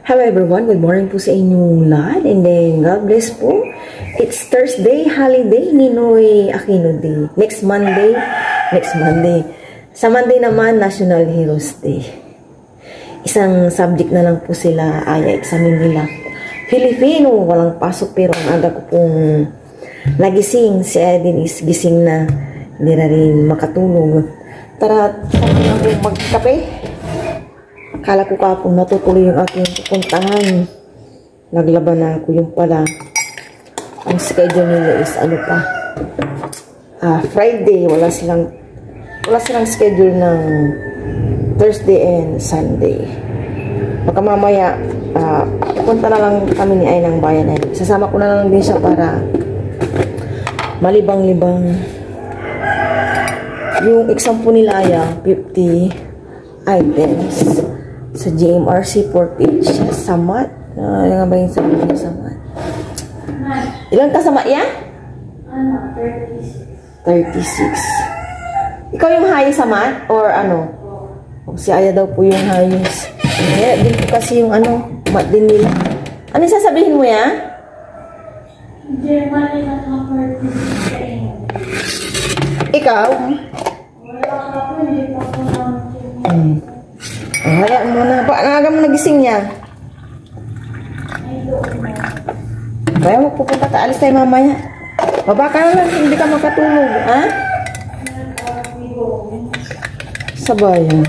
Hello everyone, good morning po sa inyong lahat and then God bless po. It's Thursday, holiday, Ninoy Aquino Day. Next Monday. Sa Monday naman, National Heroes Day. Isang subject na lang po sila, examine nila. Filipino, walang pasok pero ang aga ko pong nagising. Si Edin is gising na, hindi na rin makatulog. Tara, saan ako magkape? Akala ko kapong natutuloy yung aking pupuntahan. Naglaban na ako yung pala. Ang schedule nila is ano pa? Friday. Wala silang schedule ng Thursday and Sunday. Baka mamaya, pupunta na lang kami ni Ay ng bayan. Sasama ko na lang din siya para malibang-libang. Yung exam po nila ay 50 items. Sa GMRC 4 page sa mat. Ano nga ba yung sabi niya sa mat? Ilan ka sa mat yan? 36. Ikaw yung highest sa mat? Or ano? Si Aya daw po yung highest. Kaya din po kasi yung ano, mat din nila. Ano yung sasabihin mo yan? Germany na Ikaw? wala ka po, hindi pa po Hayaan mo na. Naaga mo nagising niya. Kaya magpupunta ka. Alis tayo mamaya. Baba ka na lang. Hindi ka makatulog. Ha? Sabayan.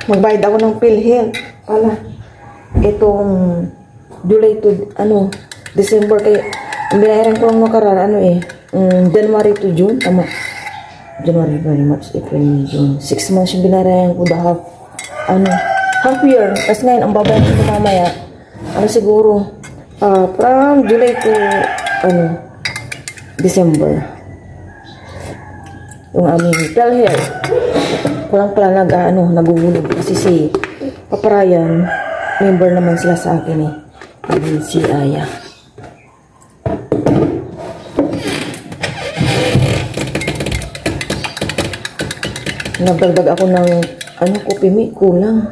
Magbayad ako ng PhilHealth. Pala. Itong July to, December kayo. Binayaran ko lang nakaraan, January to June. Tama. January, February, March, April, May, June. 6 months yung binarayan ko the half year. Kasi ngayon, ang babayan ko mamaya, siguro, from July to, December. Yung aming PhilHealth. Kulang pala naguhulog. Kasi si Papa Ryan, member naman sila sa akin si Aya. Nagdagdag ako ng kopi, may kulang.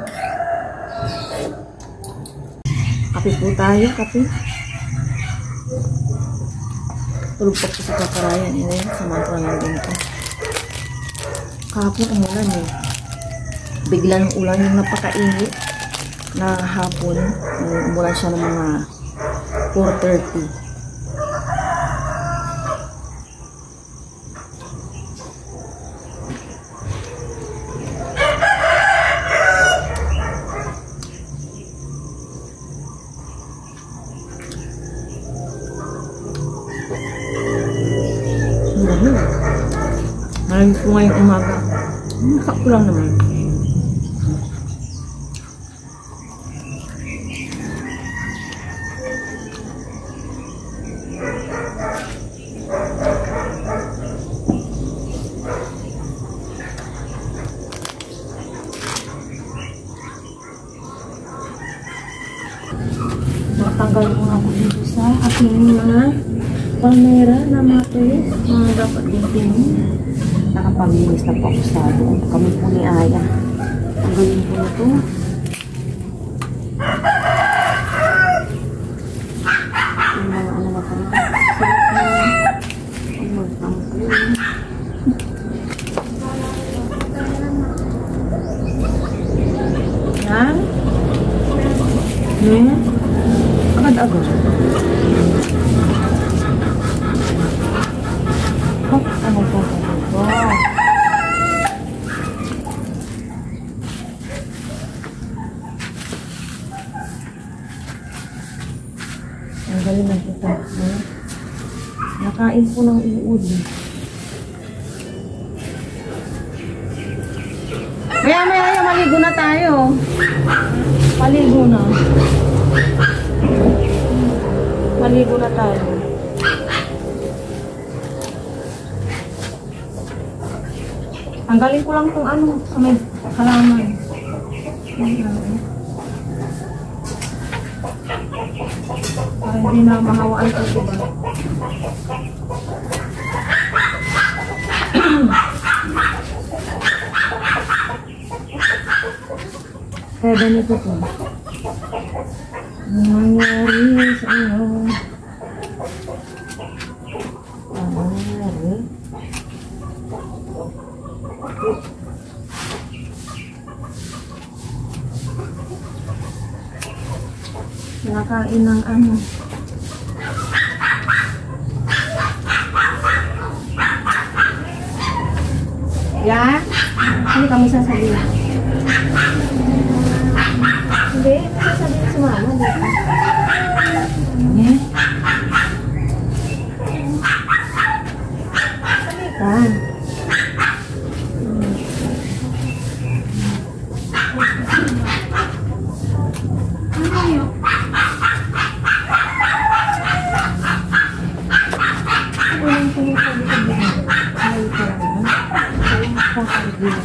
Kape po tayo, kape. Tulog pa po sa kakarayan. Ngayon, samantala na din ko. Kahapon ang ulan Bigla ng ulan yung napakainit na hapon. Umulan siya ng mga 4:30. Maraming po ngayong umaga. Nakakulang naman. Matanggal ko ako dito sa aking mga palmera na mapis. Dapat din pinunin. Nakapag-inis na po ako sa doon. Kami po ni Aya. Ang galing po na ito. Yung mga na pa rin. Ang magtanggal. Yan. Agad-agad. Ano po? Wow. Ang galing na kita. Nakain po ng iud. Maya, maligo na tayo. Maligo na tayo. Tanggalin ko lang kung sa may halaman. Para hindi na mahawaan ito, diba? Kaya ganito po. Ang nangyari sa inyo? Ang nangyari? Nakain ng ano? Ya? Hindi kami sasabihin. Hindi, sasabihin si mama dito. Eh? Halika. Ano yun? Walang sinasabi ko ba? Ay, parang. Ay, makakagin.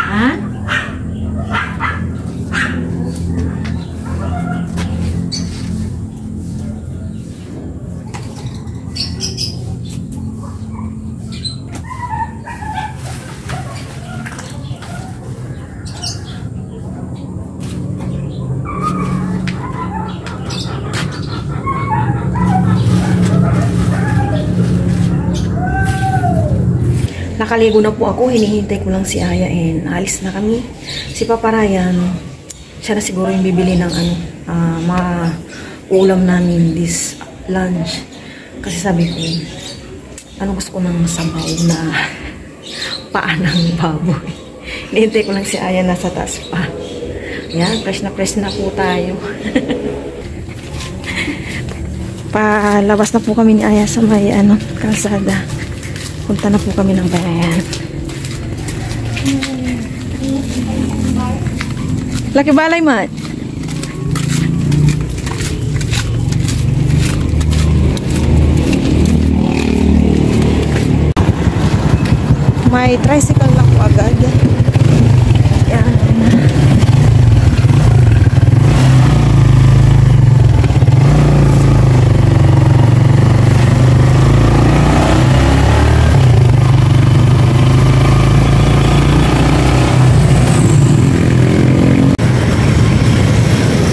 Ha? Nakaligo na po ako, hinihintay ko lang si Aya and alis na kami. Si Papa Ryan, siya na siguro yung bibili ng mga ulam namin this lunch. Kasi sabi ko, gusto ko ng sabaw na paa ng baboy. Hinihintay ko lang si Aya nasa taas pa. Yan, fresh na po tayo. Palabas na po kami ni Aya sa may kalsada. Punta na po kami ng bayan. Laki balay, Mat. May tricycle na po agad. Yan.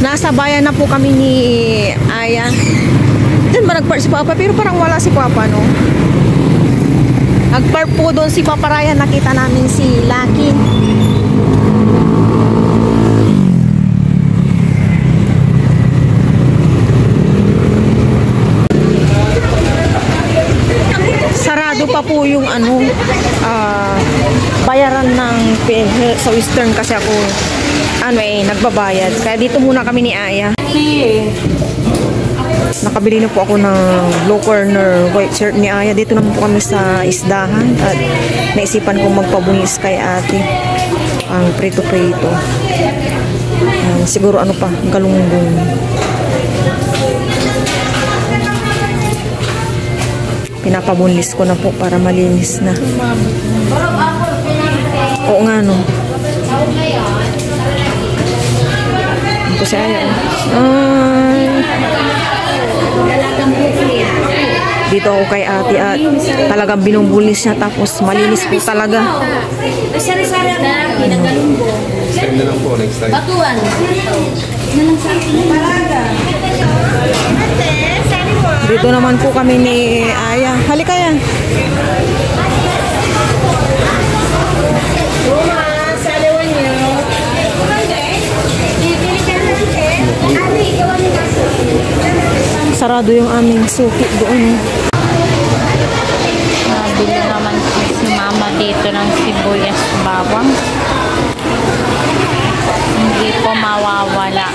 Nasa bayan na po kami ni Aya. Diyan ba nag-park si Papa? Pero parang wala si Papa, no? Nag-park po doon si Papa Ryan. Nakita namin si Lucky. Sarado pa po yung bayaran ng sa Western kasi ako nagbabayad. Kaya dito muna kami ni Aya. Nakabili na po ako ng low corner white shirt ni Aya. Dito naman po kami sa isdahan at naisipan kong magpabunis kay ate ang prito-prito. Siguro galunggong. Pinapabunlis ko na po para malinis na. Oo nga, no. Ito si Aya. Dito ako kay ate at talagang binubulis niya tapos malinis po talaga. Send na lang po next time. Batuan. Dito naman po kami ni Aya. Halika yan. Sarado yung aming suki doon. Nabili naman si mama dito ng sibuyas bawang. Hindi po mawawala.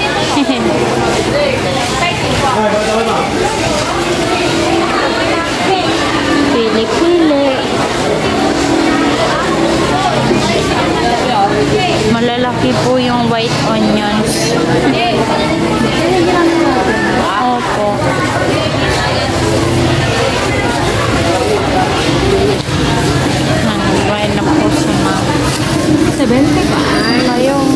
Pili-pili. Malalaki po yung white onions. Opo. Buhay na po si mama. 70 ba? Ayong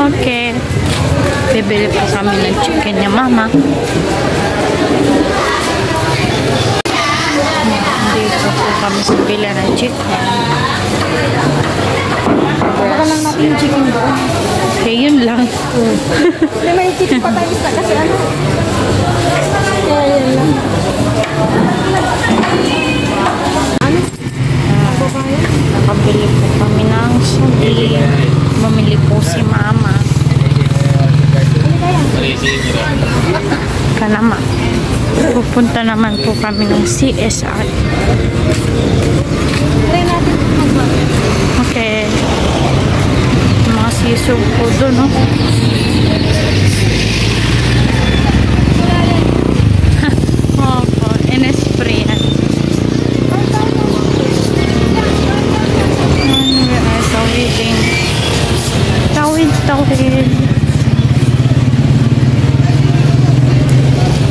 Okay. Bibili po kami ng chicken niya, mama. Dito po kami sa pila ng chicken. Baka lang natin yung chicken doon. Okay, yun lang. May chicken pa tayo isa kasi ano. Kaya yun lang. Ano? Nakabili po kami ng suli. Bumili po si mama. Kanama. Pupunta naman po kami ng CSI. Okay. Mga sisog po doon, no? Opo, in-spray yan. Tawidin. Tawid.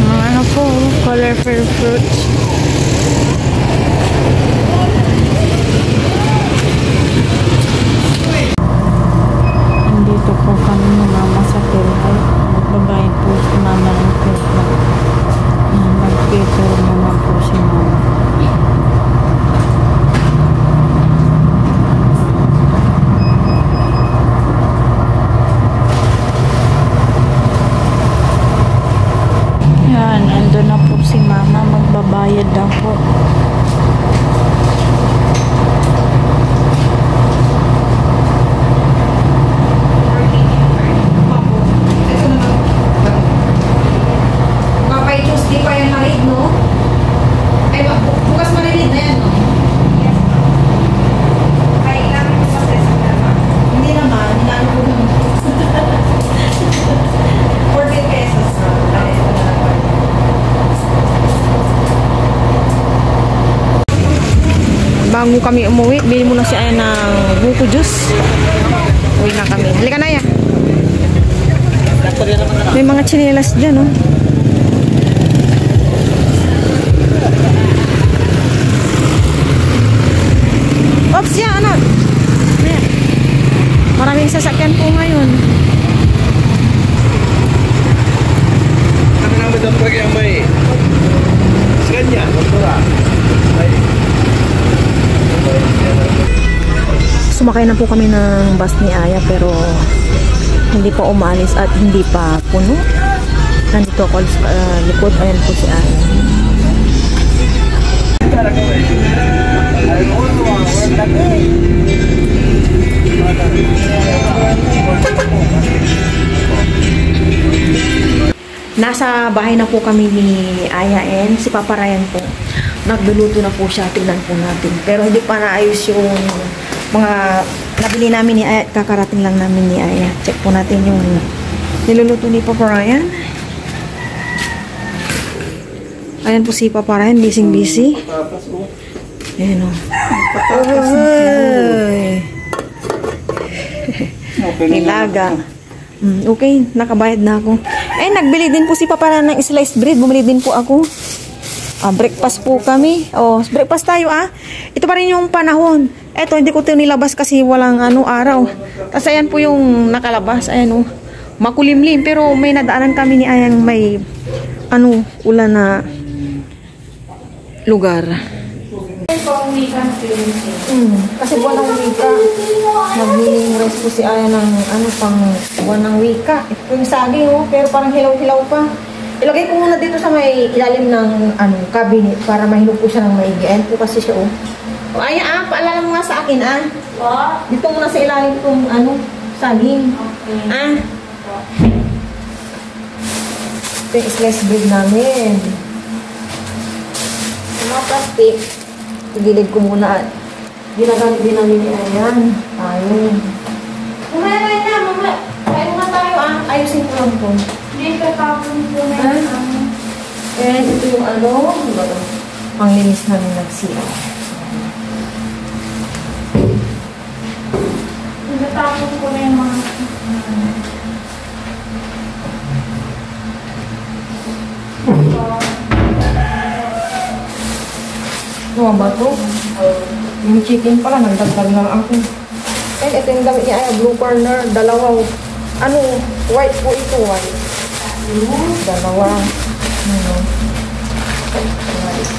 Mga ano po, colorful fruits. Nandito po kami ni mama sa Philhead. Magbabayad po si mama ng Philhead. Mag-paper naman po si mama. Yan, nandun na po si mama. Magbabayad na po. Tuesday pa yung marid, no? Ay, bukas marid na yan, no? Yes. Ay, ilangan ko pa sa hindi naman, ilangan ko naman. 40 pesos. Bago kami umuwi, bili muna si Aya ng buko juice. Uwi na kami. Halika na, Aya. May mga chinelas dyan, no? Ops, yan, ano? Ayan. Maraming sasakyan po ngayon. Kami naman dapat lagi ang may kanya, doktora. Sumakay na po kami ng bus ni Aya pero hindi pa umalis at hindi pa puno. Nandito ako sa likod. Ayan po si Aya. Nasa bahay na po kami ni Aya and si Papa Ryan po. Nagluluto na po siya. Tignan po natin. Pero hindi pa naayos yung mga nabili namin ni Aya. Kakarating lang namin ni Aya. Check po natin yung niluluto ni Papa Ryan. Ayan po si Papa Ryan. Busy. Ayan o. Nilaga. Okay, nakabayad na ako. Eh, nagbili din po si Papa Ryan ng sliced bread. Bumili din po ako. Breakfast po kami. Breakfast tayo Ito pa rin yung panahon. Eto, hindi ko ito nilabas kasi walang araw. Tapos ayan po yung nakalabas. Ayan makulimlim. Pero may nadaanan kami ni Ayang may ulan na lugar. Kasi buwan ng wika. Nagmiling rice po si Aya ng pang buwan ng wika. Ito yung saging pero parang hilaw-hilaw pa. Ilagay ko muna dito sa may ilalim ng cabinet para mahilog po siya ng maigi. Ayan po kasi siya Aya paalala mo nga sa akin Dito muna sa ilalim itong saging. Okay. Ito yung sliced bread namin. Mga plastic. Igilid ko muna at ginagamit din namin ni Ayan. Ayun. Mamaya na, mamaya. Kaya muna tayo ayusin ko lang po. Hindi ka tapon po na And ito yung panglinis namin nag-CR. Natapos ko na yung mga Ano ba ito? Yung chicken pala, nagdagdag lang ako. And ito yung damit niya ay blue corner, dalawa. Ano, white po ito, white. Dalawa. Ano. White.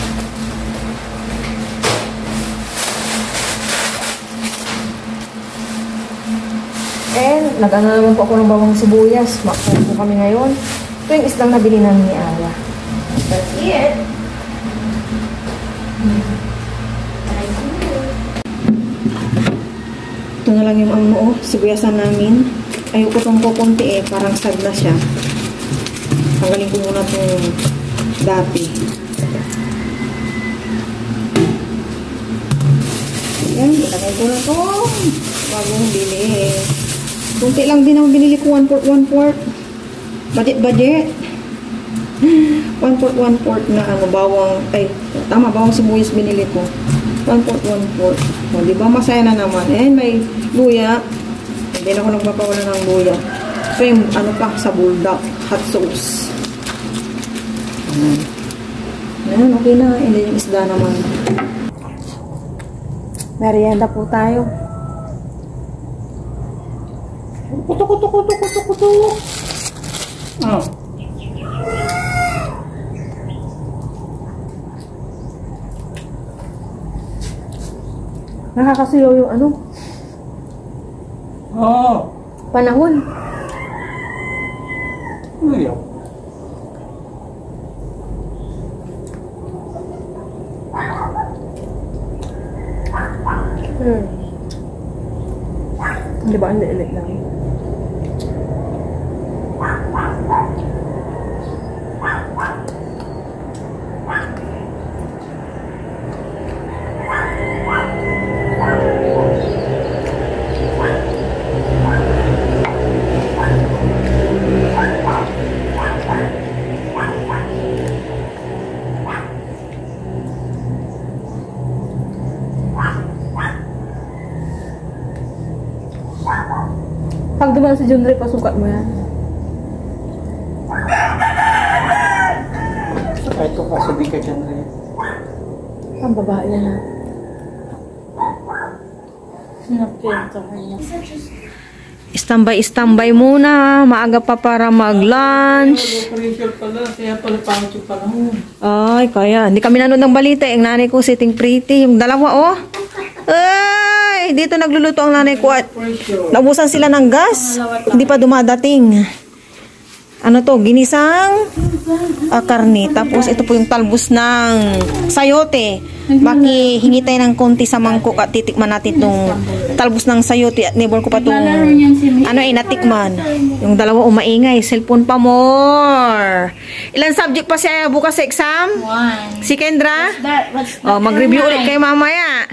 And, nag-ano naman po ako ng bawang sibuyas. Makapag po kami ngayon. Ito yung islang nabili namin ni Aya. That's it. Ito na lang yung ano, sibuyasan namin. Ayoko itong kukunti parang sad na siya. Tanggalin ko muna itong dati. Ayan, ilagay ko na ito. Bagong bili. Kunti lang din ang binili ko, 1/4. Budget. 1/4 na ano, bawang, bawang sibuyas binili ko. 1/4. O, diba? Masaya na naman. And may luya. Hindi na ako nagpapawala ng luya. So, yung ano pa, sa bulldog. Hot sauce. Ayan, okay na. And then yung isda naman. Merienda po tayo. Kuto. Oh. Nakakasiyaw yung ano? Oh. Panahon. Ayaw. Di ba? Ang liit lang. Pag dumaan si Junri, pasukat mo yan. Kahit ko kaso di ka dyan rin. Ang babae yan ha. Sinapyento ka niya. Standby muna. Maaga pa para mag-lunch. Pressure pala, kaya pala pangit yung panahon. Ay, kaya. Hindi kami nanood ng balita. Yung nanay ko sitting pretty. Yung dalawa, oh. Ay, dito nagluluto ang nanay ko at naubusan sila ng gas. Hindi pa dumadating. Ano to? Ginisang karne. Tapos ito po yung talbos ng sayote. Makihingi tayo ng konti sa mangkok at titikman natin itong talbos ng sayote. At neighbor ko pa itong natikman. Yung dalawa umaingay. Cellphone pa more. Ilan subject pa siya bukas sa exam? 1. Si Kendra? What's Oh, mag-review ulit kayo mamaya.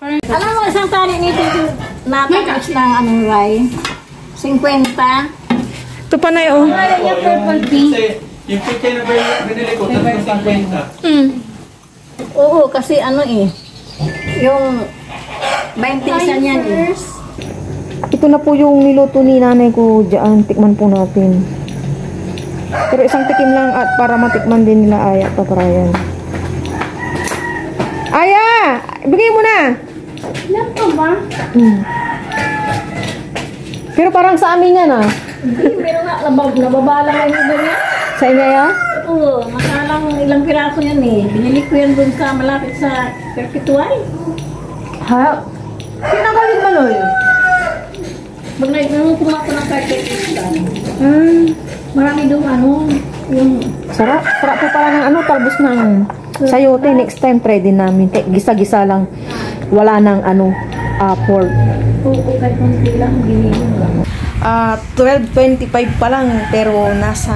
Alam mo, isang tali nito natapos ng anong ray? 50. Ito pa na yun. Yung purple pink. Yung picture na binili ko, 350. Oo, kasi ano yung 20 isa niyan Ito na po yung niluto ni nanay ko dyan. Tikman po natin. Pero isang tikim lang at para matikman din nila Aya at Brian. Aya! Bigay mo na! Ilan pa ba? Pero parang sa amin yan ah. Hindi, meron nga, nababala nga yung iba niya. Sa inyo ya? Oo, makalang ilang piraso yan Binili ko yan dun sa malapit sa Perpetual. Ha? Pinakalit ba nun? Pag nung kumako ng carpet marami doon yung Sarap. Sarap po pala ng talbos ng sayote. Next time try din namin. Gisa-gisa lang. Wala nang pork. oo, kahit konti lang, ginilin lang. 12:25 pa lang pero nasa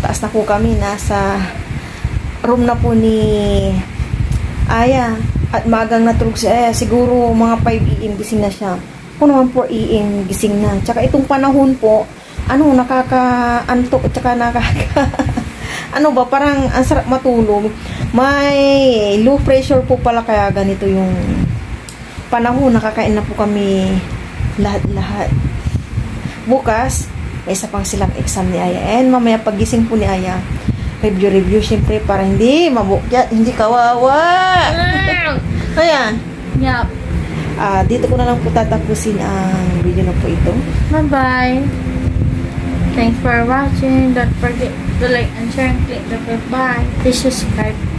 taas na po kami, nasa room na po ni Aya at magang natulog si Aya, siguro mga 5 AM gising na siya. Kung naman 4 AM gising na. Tsaka itong panahon po, nakakaantok at tsaka parang ang sarap matulog. May low pressure po pala kaya ganito yung panahon. Nakakain na po kami lahat. Bukas, may isa pang silang exam ni Aya. And mamaya pagising po ni Aya, review syempre para hindi mabukyat, hindi kawawa. Ayan. Yup. Dito ko na lang po tatapusin ang video na po ito. Bye-bye. Thanks for watching. Don't forget to like and share and click the bell button to subscribe.